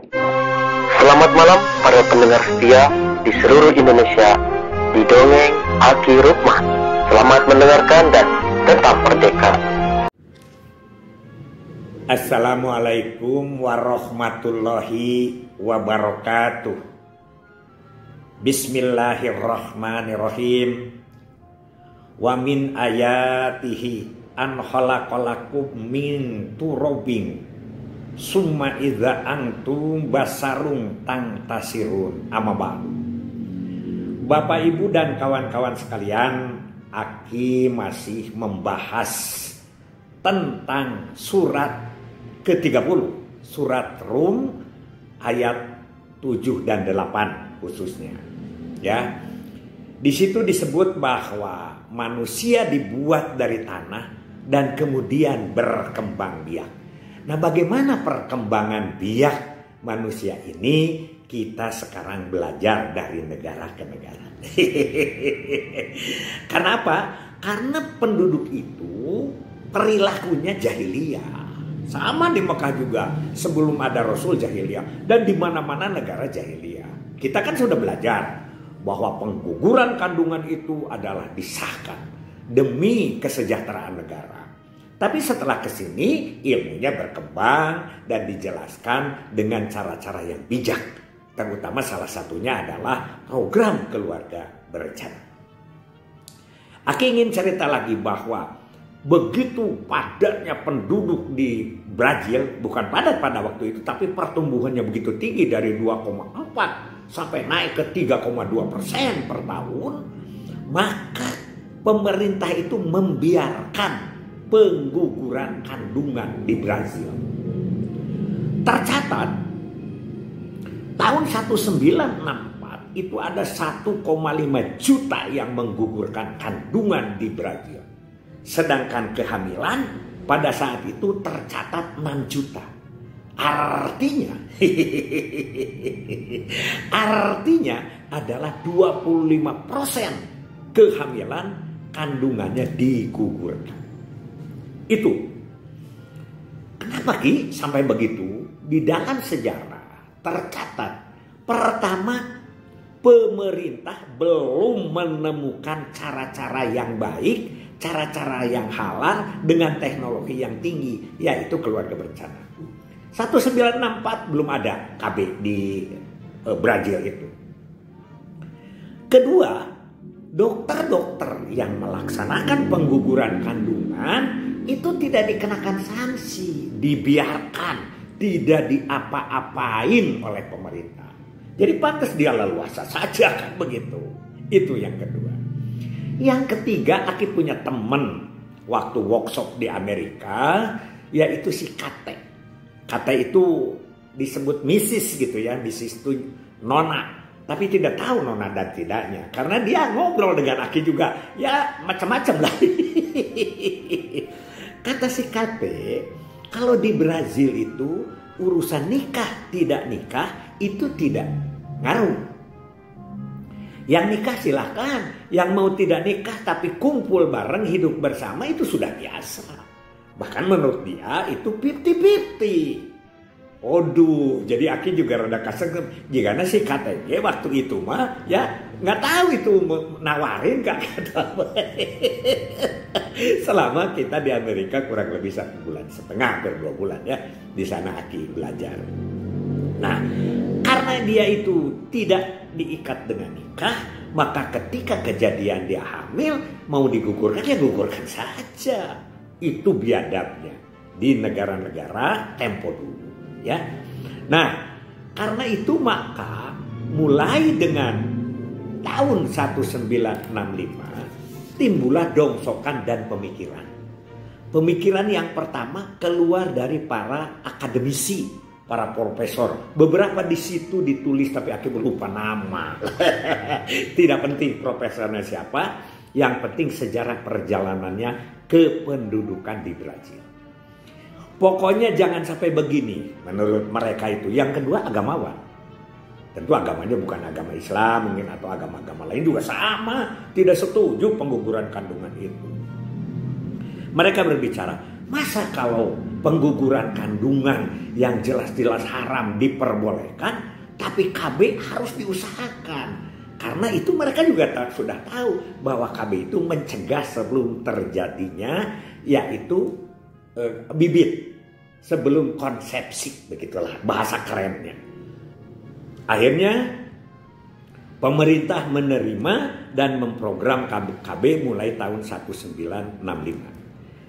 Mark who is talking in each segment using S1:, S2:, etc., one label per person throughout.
S1: Selamat malam para pendengar setia di seluruh Indonesia di Dongeng Aki Rukman. Selamat mendengarkan dan tetap merdeka.
S2: Assalamualaikum warahmatullahi wabarakatuh. Bismillahirrahmanirrahim. Wa min ayatihi an khalaqalakum min turabin summa idza antum basarun tangtasirun. Amma ba'du. Bapak Ibu dan kawan-kawan sekalian, Aki masih membahas tentang surat ke-30, surat Rum ayat 7 dan 8 khususnya. Ya. Di situ disebut bahwa manusia dibuat dari tanah dan kemudian berkembang biak. Nah, bagaimana perkembangan biak manusia ini? Kita sekarang belajar dari negara ke negara. Kenapa? Karena penduduk itu perilakunya jahiliyah. Sama di Mekah juga sebelum ada Rasul jahiliyah, dan di mana-mana negara jahiliyah. Kita kan sudah belajar bahwa pengguguran kandungan itu adalah disahkan demi kesejahteraan negara. Tapi setelah kesini ilmunya berkembang dan dijelaskan dengan cara-cara yang bijak. Terutama salah satunya adalah program keluarga berencana. Aku ingin cerita lagi bahwa begitu padatnya penduduk di Brazil, bukan padat pada waktu itu, tapi pertumbuhannya begitu tinggi dari 2,4 sampai naik ke 3,2% per tahun, maka pemerintah itu membiarkan pengguguran kandungan di Brazil. Tercatat tahun 1964 itu ada 1,5 juta yang menggugurkan kandungan di Brazil. Sedangkan kehamilan pada saat itu tercatat 6 juta. Artinya adalah 25% kehamilan kandungannya digugurkan. Itu. Kenapa Ki sampai begitu? Di dalam sejarah tercatat pertama, pemerintah belum menemukan cara-cara yang baik, cara-cara yang halal dengan teknologi yang tinggi, yaitu keluarga berencana. 1964 belum ada KB di Brazil itu. Kedua, dokter-dokter yang melaksanakan pengguguran kandungan itu tidak dikenakan sanksi, dibiarkan, tidak diapa-apain oleh pemerintah. Jadi pantas dia leluasa saja kan begitu. Itu yang kedua. Yang ketiga, Aki punya teman waktu workshop di Amerika, yaitu si Kate. Kate itu disebut Mrs. gitu ya, Mrs. itu nona. Tapi tidak tahu nona dan tidaknya. Karena dia ngobrol dengan Aki juga. Ya macam-macam lah. Kata si Kate, kalau di Brazil itu urusan nikah tidak nikah itu tidak ngaruh. Yang nikah silahkan. Yang mau tidak nikah tapi kumpul bareng hidup bersama itu sudah biasa. Bahkan menurut dia itu 50-50. Aduh, jadi Aki juga rada kasar. Jika si KTG waktu itu mah ya nggak tahu itu nawarin gak tahu. Selama kita di Amerika kurang lebih 1,5 bulan, hampir 2 bulan ya di sana Aki belajar. Nah, karena dia itu tidak diikat dengan nikah, maka ketika kejadian dia hamil mau digugurkan ya gugurkan saja. Itu biadabnya di negara-negara tempo dulu. Ya, nah karena itu maka mulai dengan tahun 1965 timbullah dongsokan dan pemikiran. Pemikiran yang pertama keluar dari para akademisi, para profesor. Beberapa di situ ditulis tapi Aki lupa nama. Tidak penting profesornya siapa, yang penting sejarah perjalanannya kependudukan di Brazil. Pokoknya jangan sampai begini menurut mereka itu. Yang kedua agamawan. Tentu agamanya bukan agama Islam mungkin atau agama-agama lain juga sama. Tidak setuju pengguguran kandungan itu. Mereka berbicara Masa kalau pengguguran kandungan yang jelas-jelas haram diperbolehkan, tapi KB harus diusahakan. Karena itu mereka juga sudah tahu bahwa KB itu mencegah sebelum terjadinya, yaitu bibit, sebelum konsepsi, begitulah bahasa kerennya. Akhirnya pemerintah menerima dan memprogram KB mulai tahun 1965.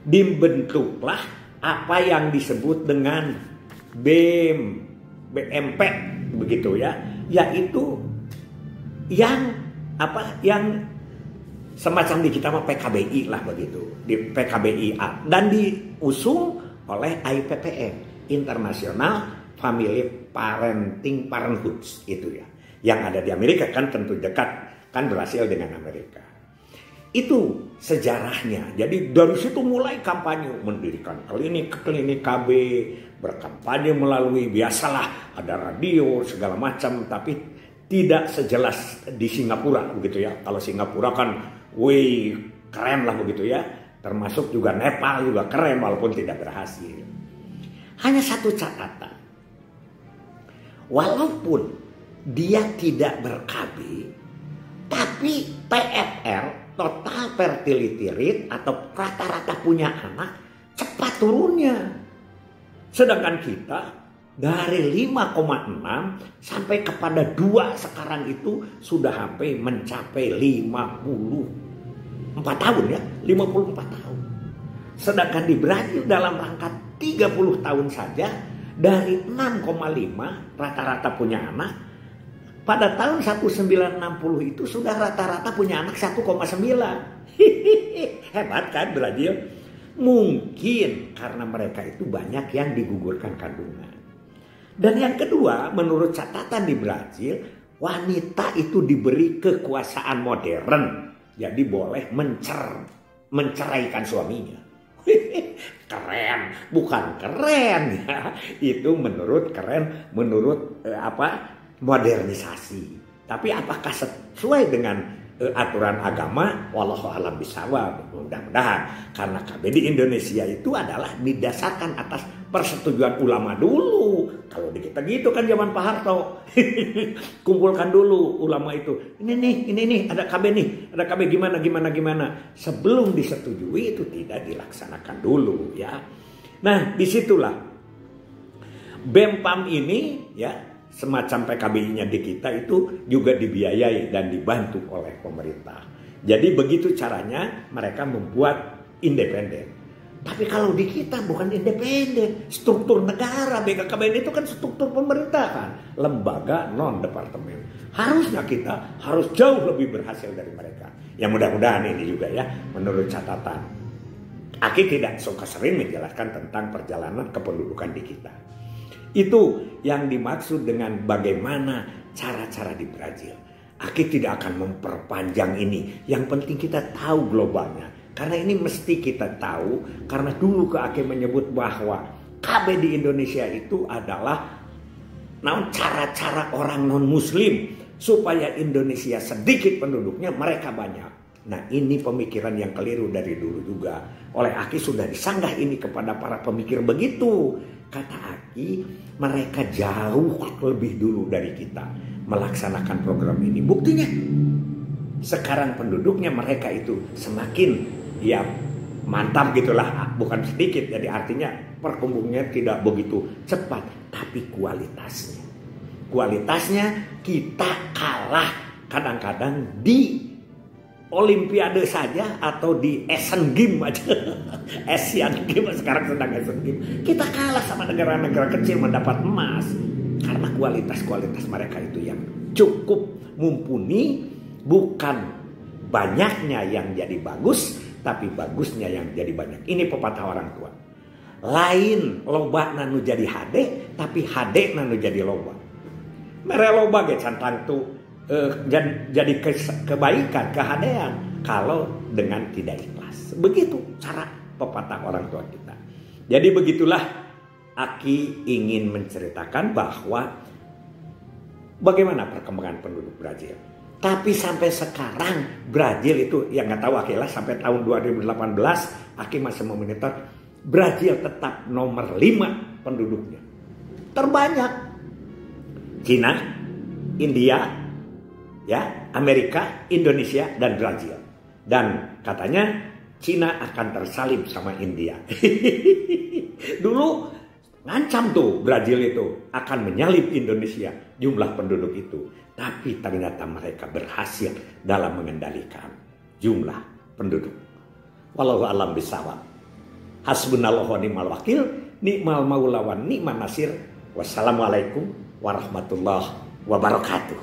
S2: Dibentuklah apa yang disebut dengan BMP begitu ya, yaitu yang semacam di kita mah PKBI lah begitu, di PKBI dan diusung oleh IPPN, International Family Parenting Parenthood itu ya. Yang ada di Amerika kan tentu dekat, kan berhasil dengan Amerika. Itu sejarahnya. Jadi dari situ mulai kampanye, mendirikan klinik KB, berkampanye melalui, biasalah ada radio segala macam, tapi tidak sejelas di Singapura begitu ya. Kalau Singapura kan wih keren lah begitu ya. Termasuk juga Nepal juga keren walaupun tidak berhasil. Hanya satu catatan. Walaupun dia tidak ber-KB, tapi TFR, total fertility rate atau rata-rata punya anak cepat turunnya. Sedangkan kita dari 5,6 sampai kepada 2 sekarang itu sudah sampai mencapai 54 tahun ya, 54 tahun. Sedangkan di Brazil dalam rangka 30 tahun saja dari 6,5 rata-rata punya anak, pada tahun 1960 itu sudah rata-rata punya anak 1,9. Hebat kan Brazil? Mungkin karena mereka itu banyak yang digugurkan kandungan. Dan yang kedua, menurut catatan di Brazil, wanita itu diberi kekuasaan modern. Jadi boleh menceraikan suaminya. Keren, bukan keren ya. Itu menurut modernisasi. Tapi apakah sesuai dengan aturan agama? Wallahu a'lam bishawab. Mudah-mudahan, karena KB di Indonesia itu adalah didasarkan atas persetujuan ulama dulu. Kalau di kita gitu kan zaman Pak Harto. Kumpulkan dulu ulama itu. Ini nih, ada KB nih, ada KB gimana. Sebelum disetujui itu tidak dilaksanakan dulu ya. Nah, disitulah BEM-PAM ini ya, semacam PKBI-nya di kita itu juga dibiayai dan dibantu oleh pemerintah. Jadi begitu caranya mereka membuat independen. Tapi kalau di kita bukan independen, struktur negara. BKKBN itu kan struktur pemerintahan, lembaga non-departemen. Harusnya kita harus jauh lebih berhasil dari mereka. Ya mudah-mudahan ini juga ya, menurut catatan. Aki tidak suka sering menjelaskan tentang perjalanan kependudukan di kita. Itu yang dimaksud dengan bagaimana cara-cara di Brazil. Aki tidak akan memperpanjang ini. Yang penting kita tahu globalnya. Karena ini mesti kita tahu. Karena dulu Aki menyebut bahwa KB di Indonesia itu adalah cara-cara orang non-muslim. Supaya Indonesia sedikit penduduknya, mereka banyak. Nah ini pemikiran yang keliru dari dulu juga. Oleh Aki sudah disanggah ini kepada para pemikir begitu. Kata Aki, mereka jauh lebih dulu dari kita melaksanakan program ini. Buktinya, sekarang penduduknya mereka itu semakin ya mantap gitulah, bukan sedikit. Jadi artinya perkembangannya tidak begitu cepat, tapi kualitasnya kita kalah kadang-kadang di Olimpiade saja atau di Asian Games aja. Asian Games sekarang sedang Asian Games. Kita kalah sama negara-negara kecil mendapat emas. Karena kualitas mereka itu yang cukup mumpuni. Bukan banyaknya yang jadi bagus, tapi bagusnya yang jadi banyak. Ini pepatah orang tua. Lain loba nanu jadi hade, tapi hade nanu jadi loba. Mere loba ge cantang tuh. Jadi kebaikan, kehadean kalau dengan tidak ikhlas. Begitu cara pepatah orang tua kita. Jadi begitulah Aki ingin menceritakan bahwa bagaimana perkembangan penduduk Brazil. Tapi sampai sekarang Brazil itu yang nggak tahu Aki lah, sampai tahun 2018 Aki masih memonitor Brazil tetap nomor 5 penduduknya. Terbanyak. Cina, India, ya, Amerika, Indonesia, dan Brazil. Dan katanya Cina akan tersalib sama India. Dulu ngancam tuh Brazil itu akan menyalip Indonesia jumlah penduduk itu. Tapi ternyata mereka berhasil dalam mengendalikan jumlah penduduk. Wallahu a'lam bishawab. Hasbunallahu wa ni'mal wakil, ni'mal maula wa ni'man nasir. Wassalamualaikum warahmatullahi wabarakatuh.